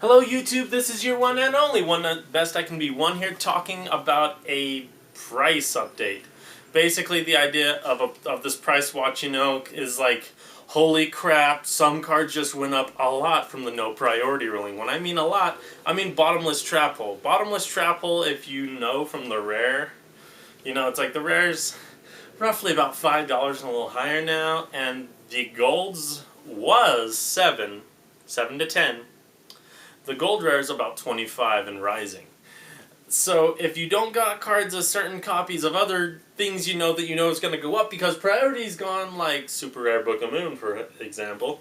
Hello YouTube, this is your one and only one best I can be one here talking about a price update. Basically the idea of this price watch, is like, holy crap, some cards just went up a lot from the no priority ruling. When I mean a lot, I mean Bottomless Trap Hole. Bottomless Trap Hole, if you know from the rare, it's like the rare's roughly about $5 and a little higher now, and the gold's was 7 to 10. The gold rare is about 25 and rising. So if you don't got cards of certain copies of other things that is going to go up because priority's gone, like Super Rare Book of Moon, for example,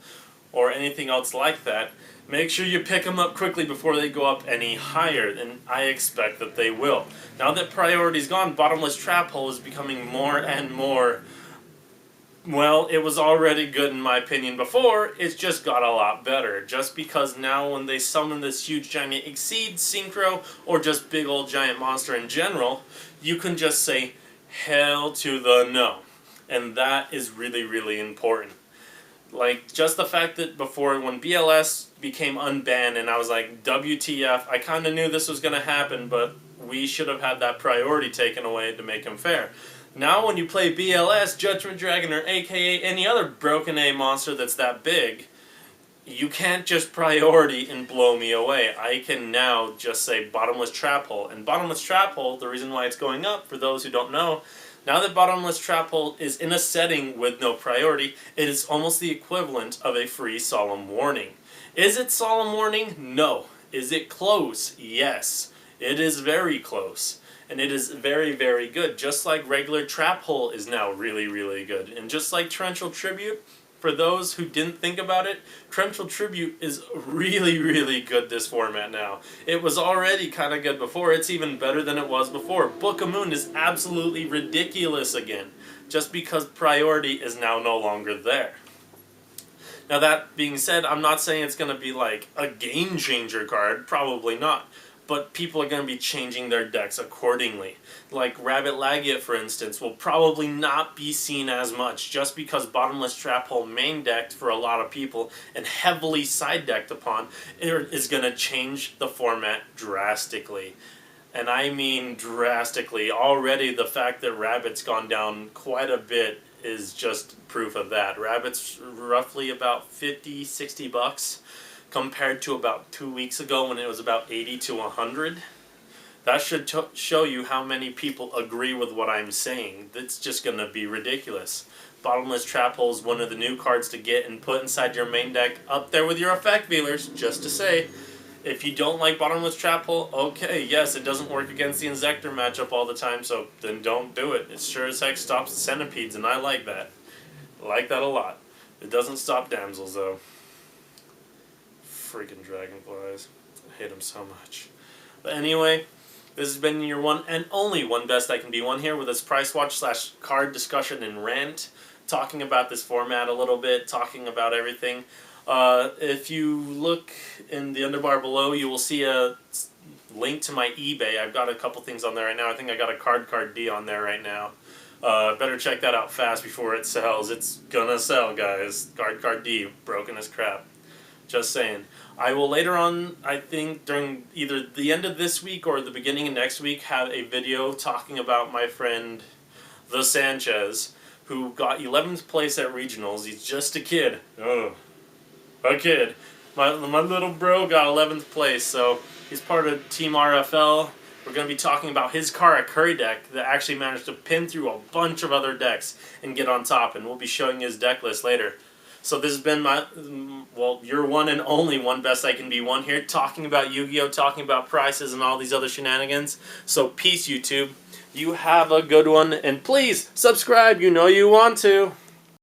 or anything else like that, make sure you pick them up quickly before they go up any higher, and I expect that they will. Now that priority's gone, Bottomless Trap Hole is becoming more and more... Well, it was already good in my opinion before, it's just got a lot better. Just because now when they summon this huge giant Exceed, Synchro, or just big old giant monster in general, you can just say, hell to the no. And that is really, really important. Like, just the fact that before, when BLS became unbanned and I was like, WTF, I kind of knew this was going to happen, but we should have had that priority taken away to make him fair. Now when you play BLS, Judgment Dragon, or aka any other broken A monster that's that big, you can't just priority and blow me away. I can now just say Bottomless Trap Hole. And Bottomless Trap Hole, the reason why it's going up, for those who don't know, now that Bottomless Trap Hole is in a setting with no priority, it is almost the equivalent of a free Solemn Warning. Is it Solemn Warning? No. Is it close? Yes. It is very close. And it is very, very good. Just like regular Trap Hole is now really, really good. And just like Torrential Tribute, for those who didn't think about it, Torrential Tribute is really, really good this format now. It was already kind of good before. It's even better than it was before. Book of Moon is absolutely ridiculous again, just because priority is now no longer there. Now that being said, I'm not saying it's going to be like a game changer card. Probably not. But people are going to be changing their decks accordingly. Like Rabbit Lagia, for instance, will probably not be seen as much just because Bottomless Trap Hole main decked for a lot of people and heavily side decked upon is going to change the format drastically. And I mean drastically. Already the fact that Rabbit's gone down quite a bit is just proof of that. Rabbit's roughly about 50, 60 bucks. Compared to about 2 weeks ago when it was about 80 to 100. That should show you how many people agree with what I'm saying. That's just going to be ridiculous. Bottomless Trap Hole is one of the new cards to get and put inside your main deck, up there with your effect dealers, just to say. If you don't like Bottomless Trap Hole, okay, yes, it doesn't work against the Inzektor matchup all the time, so then don't do it. It sure as heck stops the Centipedes, and I like that. I like that a lot. It doesn't stop Damsels, though. Freaking dragonflies. I hate them so much. But anyway, this has been your one and only one best I can be one here with this price watch / card discussion and rant, talking about this format a little bit, talking about everything. If you look in the underbar below, you will see a link to my eBay. I've got a couple things on there right now. I think I got a card D on there right now. Better check that out fast before it sells. It's gonna sell, guys. Card D, broken as crap. Just saying. I will later on, I think, during either the end of this week or the beginning of next week, have a video talking about my friend, The Sanchez, who got 11th place at regionals. He's just a kid. Oh, a kid. My little bro got 11th place, so he's part of Team RFL. We're going to be talking about his Kara Curry deck that actually managed to pin through a bunch of other decks and get on top, and we'll be showing his deck list later. So this has been your one and only one best I can be one here, talking about Yu-Gi-Oh!, talking about prices and all these other shenanigans. So peace, YouTube. You have a good one, and please subscribe, you know you want to.